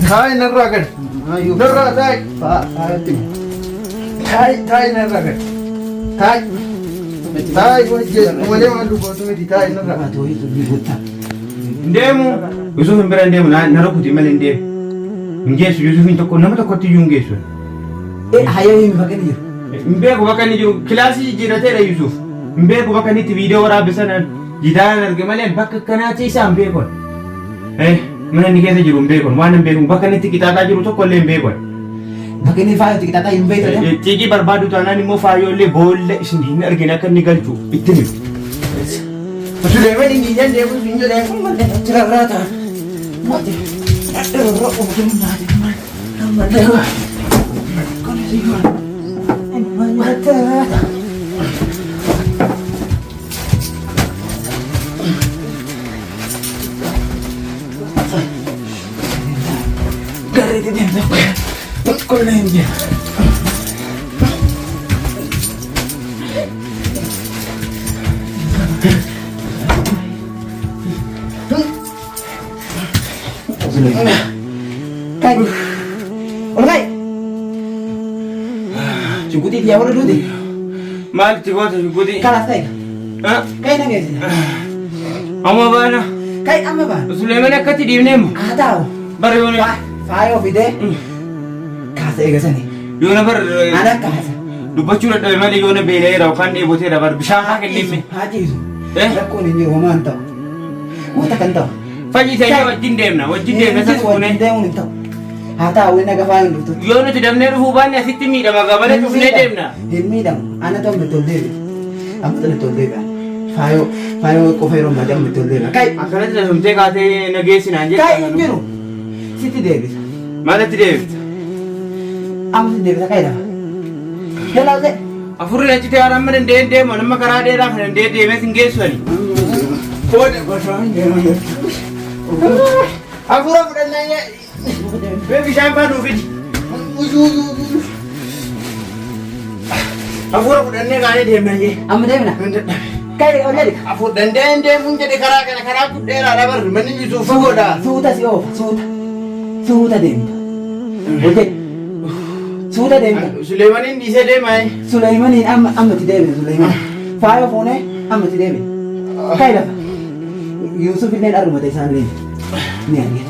Thai naragan. Nara Thai. Thai naragan. Thai. Thai ko je wale malu ko to di Thai nara. To itu di buta. Ndemu Yusuf mbere ndemu na rokuti mele ndemu. Ngesu Yusuf intoko nama to koti yungesu. Hayo hivi bakani. Mbego bakani jiru klasi jirate ra Yusuf. Mbego bakani ti video wara besana jidana arge male bakka kana ti sa mbego. Mana ni kesa jiru mbego wana mbego bakani ti kitata jiru to kolle mbego. Bakani fayo ti kitata mbego ta. Tigi barbadu tanani mo fayo le bolle isin hin arge na kan ni galchu itini. Suleman ini jangan dia pun tunjuk dia pun mana cerah rata. Mati. Ada roh macam mana dia. Kau ni siapa? Mata. Garis dia tak. Kau ni dia. Kai. Alright. Cukup dia awak dulu deh. Mal tiba tu cukup. Kalah tay. Kai nak ke? Amma bana. Kai amma ba. Suleman nak kati di mana? Tahu. Baru ni. Fayo vide. Kasa ega sani. Yona bar. Ada kasa. Lupa curhat dari mana yona bela raukan dia boleh dapat bisanya kan ni. Haji itu. Aku ni dia mantap. Mata kan tahu. Faji saya wajib dem na satu ni. Dem ni tahu. Hata awak nak fayo itu. Yona tu dem ni ruhuban ya situ mi dah magabar tu ni dem na. Dem ni dah. Anak tu betul dia. Apa tu betul dia. Fayo ko fayo macam betul dia. Kai. Asalnya tu semua kata negesi nanje. Kai Jiru. Situ dia. Mana tu dem? Am tu dia kai dah. Hello deh. Afur ni cerita orang mana dem mana makara dem lah dem mesin gesu ni. Kau ni kosong dem. Afur dan nanya. Baby siapa tu fit? Afur dan nanya kali dem nanya. Am dem na. Kai orang ni. Afur dan dem mungkin di kara tu dia ada ber mana Yusuf dah. Sudah sih oh sudah dem. Okey. Sudah dem. Suleman ini bisa dem ay. Suleman ini am tu dem Suleman. Fayo phone am tu dem. Kai dah. Yusuf ini ada rumah tesan ni. Ni ani.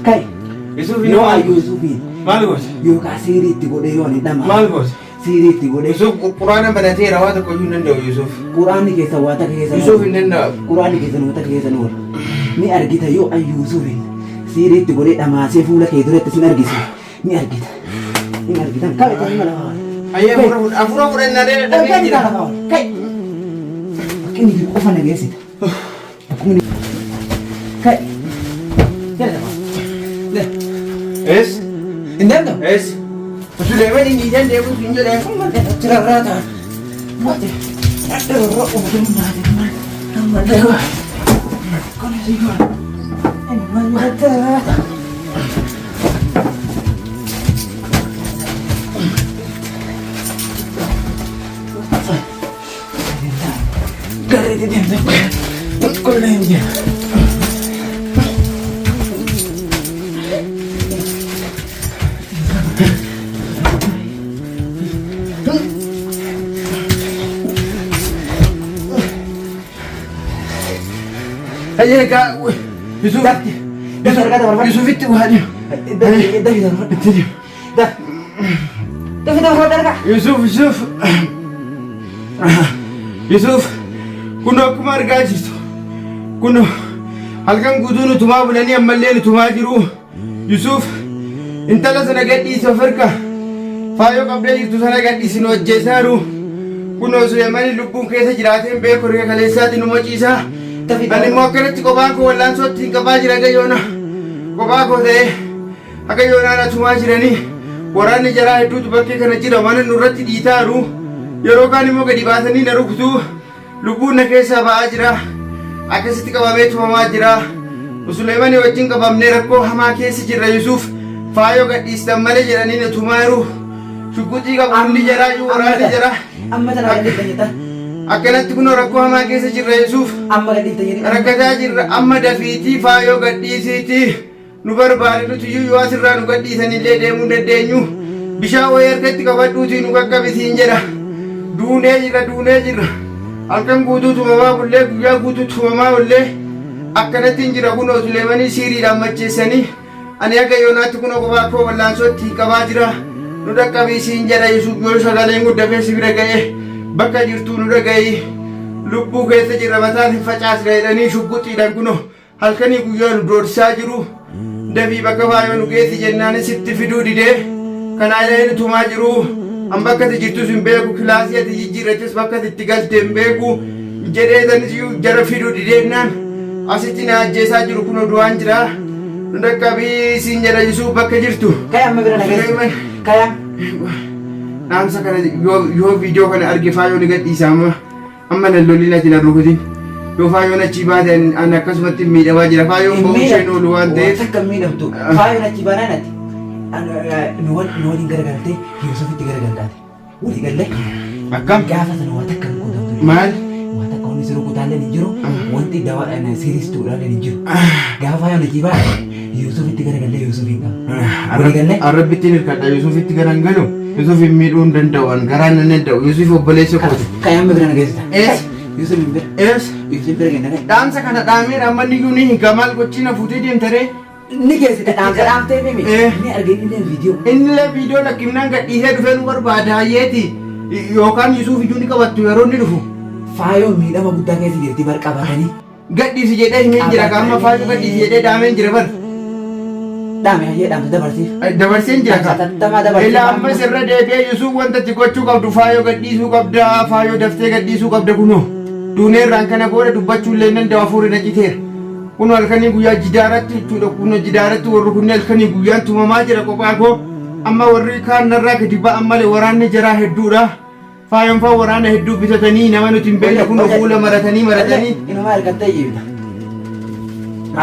Kai. Yusuf ini. No Yusuf ini. Malgos. Yo kasih itu kode yo ni nama. Malgos. Siri itu kode. Yusuf Quran mana teh rawat ko yun nando Yusuf. Quran ni kisah wata kisah. Yusuf ini nanda. Quran ni kisah wata kisah nur. Ni argita yo ay Yusuf ini. Siri itu kode nama sefula kedure tesin argisa. Ni argita. Ni argita. Kau itu mana? Ayah afura nade Kau ni tak tahu. Kai. Kini di kau mana biasa? Aku ni. Kai. Kau tahu? Deh. Es. Indah tu. Es. Suleman ini jangan dia pun tunjuk dia pun mana cerah rata. Mati. Ada roh macam mana dia. Kau ni siapa? Mata. Garis dia tak. Kau ni dia. Ajjeefamaa. Yusuf. Yusuf itu hanya. Yusuf. Kuno akkuma argaa jirtu. Kuno halkan guutuun utumaa bulanii ammallee utumaa jiru. Yusuf intala sana gadhiisa farka. Faayoo qabdee jirtu sana gadhiisin hojjeesaaru. Kuno Suleman lubbuun keessa jiraateen beeku riga kaleessaatiin nu ciisaa. Ani immoo akkanatti kophaa koo wallaansootti hin qabaa jira gayyoona. Kophaa koo ta'ee akka yoonaan atumaa jiranii waraanni jaraa hedduutu bakkee kana jira mana nurratti dhiitaaru. Yeroo kaan immoo gadi baasanii na rukutuu lubbuun na keessaa ba'aa jira. Akkasitti qabamee tumamaa jira. Suleman wajjin qabamnee rakkoo hamaa keessa jirra Yusuf. Faayoo gadhiistan malee jedhanii na tumaaru. Shugguxii qabu hundi jaraa iyyuu waraanni jira. Amma tana gadhiistan akkanatti kunoo rakkoo hamaa keessa jirra Yusuf. Amma gadhiistan jedhanii. Rakkataa jirra amma dafiitii faayoo gadhiisiitii. nu barbaade nuti yoo asirraa nu gadhiisan illee deemuu dandeenyu bishaan wayii harkatti qabadhuutii nu qaqqabisiin jedha duunee jirra halkan guutuu tumamaa bullee guyyaa guutuu tumamaa ollee akkanatti hin jira kunoo Suleemanii siiriidhaan macheessanii ani akka yoonaatti kunoo kophaa koo wallaansootti qabaa jira nu dhaqqabisiin jedha Yesuus yoo sagaleen guddafee si bira ga'ee bakka jirtuu nu dhaga'ii lubbuu keessa jirra mataan hin facaasne jedhanii shugguxiidhaan kunoo halkanii guyyaa nu doorsisaa jiru dafii bakka faayoo nu geessi jennaan sitti fiduu didee kanaa illee tumaa jiru an bakka ati jirtus hin beeku kilaasii ati jijjiirraches bakka ati itti galte hin beeku jedhee sanis jara fiduu dideennaan asitti na ajjeesaa jiru kunoo du'aan jira nu dhaqqabisiin jedha Yesuus bakka jirtu. Kaya amma bira nageessi. Kaya. Naamsa kana yoo viidiyoo kana arge faayoo ni gadhiisa amma nan lolli natti na rukutin yoo faayoon achi baate an akkasumatti miidhamaa jira faayoon ba'uu isheen oolu waan ta'eef akka miidhamtu faayoon achi baanaa natti nu waliin garagaltee Yuusufitti garagaltaate walii galle akkam gaafa sana waan akka rukutamtu maal waan akka inni rukutaallee hin jiru wanti dawaa siiristuudhaallee hin jiru gaafa faayoon achi baate Yuusufitti garagallee Yuusufiin qaba walii galle arrabbitti hirkadha Yuusufitti garangalu Yusuf miidhuu hin danda'u garaan hin danda'u Yusuf obboleessa kooti. Kaya amma bira nageessita. Yusuf hin bira. Yusuf bira kenna. Dhaamsa kana dhaamee ammanni iyyuu ni hiika maal gochina fuutee deemtaree. Ni geessita dhaamsa dhaamtee mimi. Ni arginu illee viidiyoo. Inni viidiyoo lakkifnaan gadhiisee dhufee nu barbaada hayyeeti yookaan Yusuf iyyuu ni qabattu yeroo inni dhufu. Faayoo miidhama guddaa keessa jirti bar qabatanii. Gadhiisi jedhee himeen jira qaama faayoo gadhiisi jedhee dhaameen jira bar. Dhaame hayyee dhaamsa dabarsiif. Dabarseen jira ka. Ilaa amma sirra deebi'ee Yusuf wanta itti gochuu qabdu faayoo gadhiisuu qabda faayoo daftee gadhiisuu qabda kunoo. Duuneerraan kana booda dubbachuu illee danda'u hafuurri na citeera. Kun halkanii guyyaa jidaaratti jechuudha kun jidaaratti warri kun halkanii guyyaan tumamaa jira kophaa koo amma warri kaan narraa gadi ba'an malee waraanni jaraa hedduudha. Faayoon faa waraana hedduu bitatanii nama nuti hin beekne kun fuula maratanii. Inuma argattee jiibita.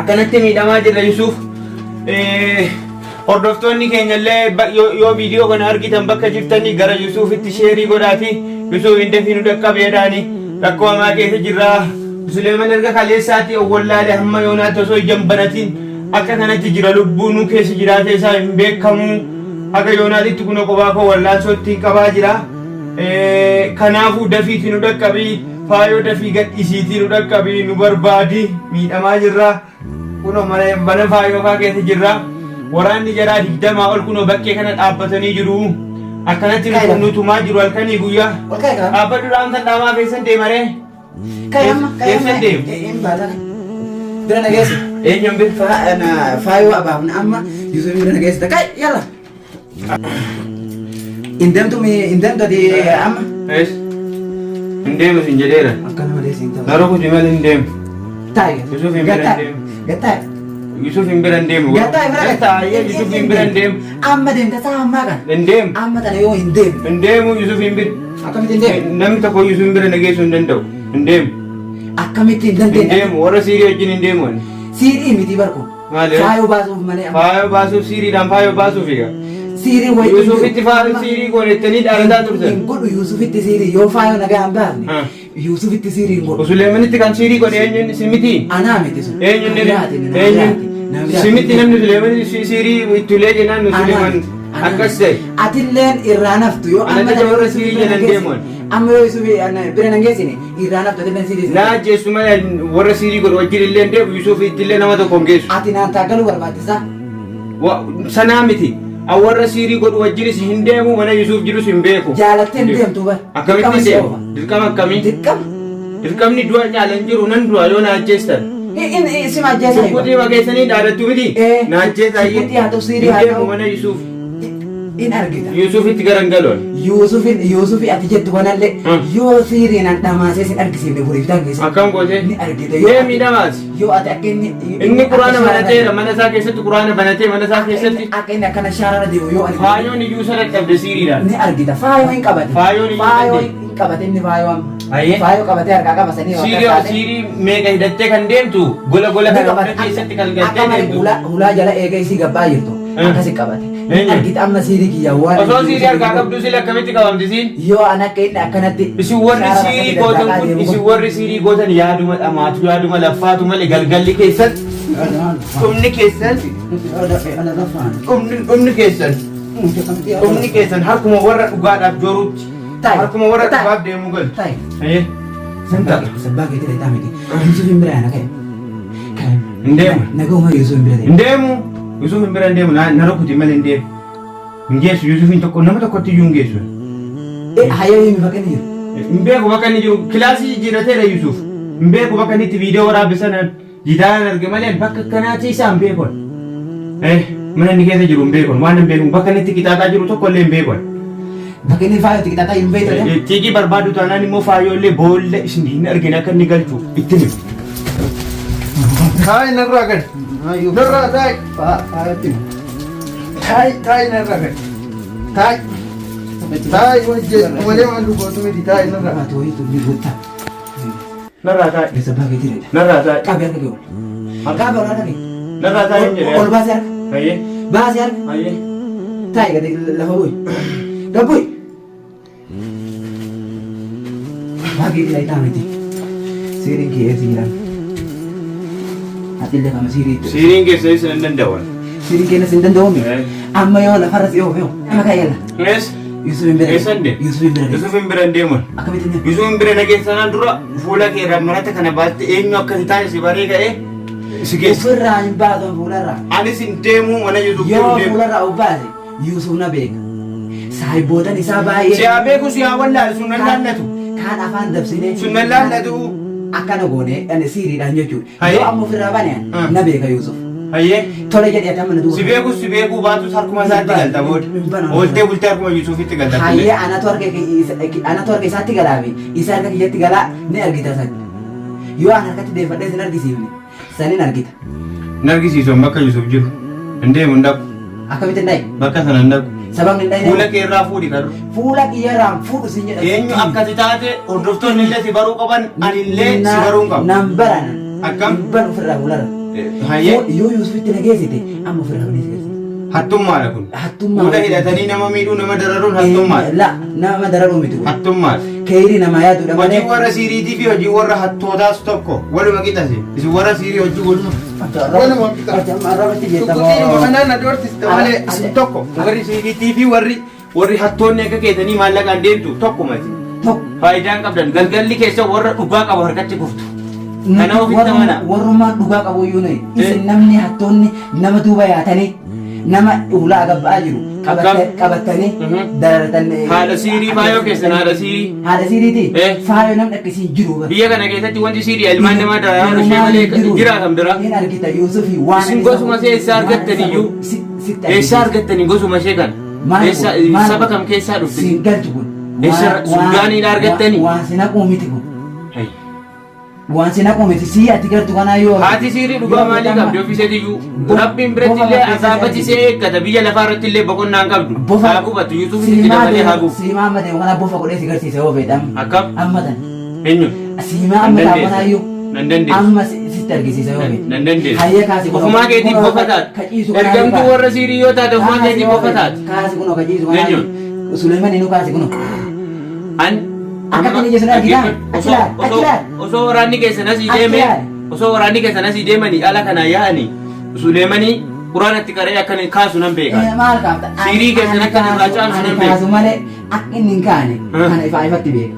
Akkanatti miidhamaa jira Yusuf. Hordoftoonni keenya illee yoo viidiyoo kana argitan bakka jirtanii gara Yusufitti sheerii godhaati Yusuf hin dafii nu dhaqqabeedhaani rakkoo hamaa keessa jirra Suleman erga kaleessaati owwallaale hamma yoonaatti osoo ijaan banatiin akka kanatti jira lubbuun nu keessa jiraate isaa hin beekamu akka yoonaatitti kun kophaa koo wallaansootti qabaa jira kanaafuu dafiitii nu dhaqqabii faayoo dafii gadhiisiitii nu dhaqqabii nu barbaadi miidhamaa jirra kunoo mana faayoo faa keessa jirra waraanni jaraa 20 ol kunoo bakkee kana dhaabbatanii jiru akkanatti nu tumaa jiru halkanii guyyaa dhaabbadhu dhaamsan dhaamaa keessan deemaree keessan deemu bira nageessa eenyuun bira faayoo abaafna amma Yusuf bira nageessa kai yalla indamtu ati amma hin deemu sin jedheera akkana malee siin ta'u naroo kuti malee hin deemu taa'e Yusuf hin bira deemu gataa Yusuf hin bira deemu gataa Yusuf hin bira deemu amma deemta saa ammaa kan hin deemu amma tana yoo hin deemu Yusuf hin bira akkamitti hin deemu namni tokko Yusuf hin bira nageessuu hin danda'u hin deemu akkamitti hin dandeenye hin deemu warra siirii wajjin hin deemu siirii miti barku faayoo baasuuf malee faayoo baasuuf siiriidhaan faayoo baasuuf egaa siirii wajjin Yusufitti faayoo siirii godhattanii dhaalataa turtan hin godhu Yusufitti siirii yoo faayoo nagaa hin baafne Yusufitti siirii hin godhu Suleemanitti kan siirii godhe eenyuun simiti anaa miti sun eenyuun simiti namni Suleemani siirii ittulee jennaan Suleeman akkas ta'e atilleen irraa naftu yoo amma warra siirii jedhan deemuun amma yoo Yusuf bira nangeessine irraa naftu atilleen siirii naa ajjeessu malee warra siirii godhu wajjin illee deemu Yusuf ittillee nama tokko hin geessu ati naan taaggaluu barbaachisaa sanaa miti warra siirii godhu wajjinis hin deemu mana Yusuf jirus hin beeku jaalatteen deemtu bar akkamitti deemu dirqama akkamii dirqamni du'a caalan jiru nan du'a yoo na ajjeestan sima ajjeesaa Kuti bageessanii dhaadattu miti na ajjeesaa Kuti haa ta'u siirii haa ta'u mana Yusuf in argita Yusufitti garangaloon Yusufi ati jettu kanallee yoo siiriin an dhamaasee sin argisiifne buriiftaa keessa akkam goote ni argita yoo miidhamaas yoo ati akka inni quraana banateera mana isaa keessatti quraana banatee mana isaa keessatti akka inni akkana shaarara deemu yoo ani faayoon iyyuu sana dhabde siiriidhaan ni argita faayoo hin qabate faayoo hin qabate inni faayoo faayoo qabatee harkaa qabasanii siirii meeqa hidhattee kan deemtu gola kan keessatti kan galtee deemtu hulaa jala eega isii gabbaa jirtu akkasi qabate argita amma siirii kiyya waan osoo siirii harkaa qabdu sila akkamitti qabamtisiin yoo an akka inni akkanatti isin warri siirii gootan yaaduma dhamaatu yaaduma laffaatu malee galgalli keessatti Umni keessan. Umni keessan. Umni keessan harkuma warra dhugaadhaaf jooruutti. Harkuma warra dhugaaf deemuu gal. Santa. Sabbaa keetii dha taa'amiti. Yusuf hin bira yana ka'e. Hin deemu. Nagahuma Yusuf hin bira ta'e. Hin deemu. Yusuf hin bira hin deemu. Na rukuti malee hin deemu. Hin geessu Yusufin tokko nama tokkotti iyyuu hin geessu. Hayyoo hin bakka inni jiru. Hin beeku bakka inni jiru. Kilaasii jirateera Yusuf. Hin beeku bakka inni itti viidiyoo waraabbisan jiidaan arge malee bakka akkanaatti isaa hin beekon. Mana inni keessa jiru hin beekon. Waan hin beeku bakka inni itti qixaaxaa jiru tokko illee hin beekon. Bakka inni faayoo itti qixaaxaa hin beekne. Xiiqii barbaadu taanaan immoo faayoo illee boolla isin hin argine akka inni galchu itti himu. Taa'e narraa gad. Narraa taa'e. Faayootti himu. Taa'e narraa gad. Taa'e. Taa'e wajjin malee waan dubbatu miti taa'e narraa. Haa ta'uu hiitu biirota. Narraa taa'e. Sabbaa keetii dha. Narraa taa'e. Qabii harka ga'u. Qabii harka ga'u. Narraa taa'e hin jedhee. Ol baasee harka. Hayyee. Baasee harka. Hayyee. Taa'e gadi lafa bu'i. Gabbu'i. Baagii dha itaa miti. Siiriin keessa jiran. Ati illee kama siiriitti. Siiriin keessa isa hin danda'an. Siiriin keessa hin danda'u. Amma yoo lafarra si yoo nama kaayela. Yes. Yusuf hin bira. Eessan deemu? Yusuf hin bira. Yusuf hin bira hin deeman. Akkamitti hin deemu? Yusuf hin bira nageessanaan dura fuula keerraa marata kana baaste eenyu akkasi taane si baree ga'ee si geessa. Ofirraa hin baatu fuularraa. Anis hin deemu mana Yusuf Yoo deemu. fuularraa ubbaate Yusuf na beeka. Saayibootan isaa baay'ee. Si haa beeku si haa wallaalu sun nan laallatu. Kaan afaan dabsinee. Sun nan laallatu. Akkana goone siiriidhaan jechuudha. Hayyee. Yoo amma ofirraa baneen na beeka Yusuf. Hayyee. Tole jedhee ati amma na duuba. Si beeku baatus harkuma isaatti galta booda. Ooltee bultee harkuma Yusufitti galta. Hayyee anatu harka isaatti galaafi isa harka kiyyatti galaa ni argita sani. Yoo an harkatti deeffadhee sin argisiifne sanin argita. Nargisiisuun bakka Yusuf jiru. Hin deemu hin dhaqu. Akkamitti hin dhaye? Bakka sana hin dhaqu. Sababni hin dhaye? Fuula keerraa fuudhi qarru. Fuula kiyyarraan fuudhu sin jedha. Eenyu akkasi taate hordoftoonni illee si baruu qaban anillee si baruu hin qabu. Nan barana. Akkam? Ban ofirraa fuularra. Hayyee. Yoo Yusufitti na geessite amma ofirraa fuudhee si geessite. Hattummaadha kun. Hattummaa. Fuula hidhatanii nama miidhuu nama dararuun hattummaadha. La nama dararuu miti. Hattummaadha. Keeyrii namaa yaadudha malee. Hojii warra siiriitii fi hojii warra hattootaas tokko waluma qixase. Isin warra siirii hojii waluma. Waluma qixase. Arrabatti jettama. Tukkutiin kanaan na doorsiste malee isin tokko. Warri siiriitii fi warri hattoonni akka keessanii maallaqaan deemtu tokko mati. Faayidaan qabdan galgalli keessa warra dhugaa qabu harkatti kuftu. Kana ofitti amana. Warrummaan dhugaa qabu iyyuu nayi. Isin namni hattoonni nama duuba yaatanii nama ulaa gabba'aa jiru qabatanii dararatan. Haadha siirii faayoo keessan haadha siirii. Haadha siiriiti. Faayoo namni akkasii jiru. Biyya kana keessatti wanti siirii ilmaan namaa dararaan ishee malee jiraatan bira. Hin argita Yuusufii waan. Isin gosuma ishee eessaa argattaniyyuu. Eessaa argattanii gosuma ishee kan. Saba kam keessaa dhufte? Siin galchu kun. Suudaaniin argattanii. Waan si naquu miti kun. Waan si naquu miti sii ati galtu kanaa yoo. Haati siirii dhugaa maalii qabdi ofiiseetiyyuu. Rabbiin biratti illee asaabatisee eeggata biyya lafaa irratti illee boqonnaan qabdu. Haa gubatu Yuusufitti dabalee haa gubu. Siimaa amma deemu kana bofa godhee si garsiise yoo feedhamu. Akkam? Amma tan. Eenyu? Siimaa amma taa'u kanaayyuu. Nan dandeessu. Amma sitti argisiisa yoo feedhamu. Nan dandeessu. Hayyee kaasi kun. Ofumaa keetiif bofa taate. Ergamtuu warra siirii yoo taate ofumaa keetiif bofa taate. Kaasi kun kaciisu kanaayyuu. Suleman inuu kaasi kun. Akkamitti jechuun argina? Osoo waraanni keessan asii deemanii ala kana yaa'anii Suleemanii quraanatti qaree akka kaasu nan beeka. Maal kaafta? Siirii keessan akka irraa caalsu nan beeka. Kaasu malee akka inni hin kaane kana ifaa ifatti beeka.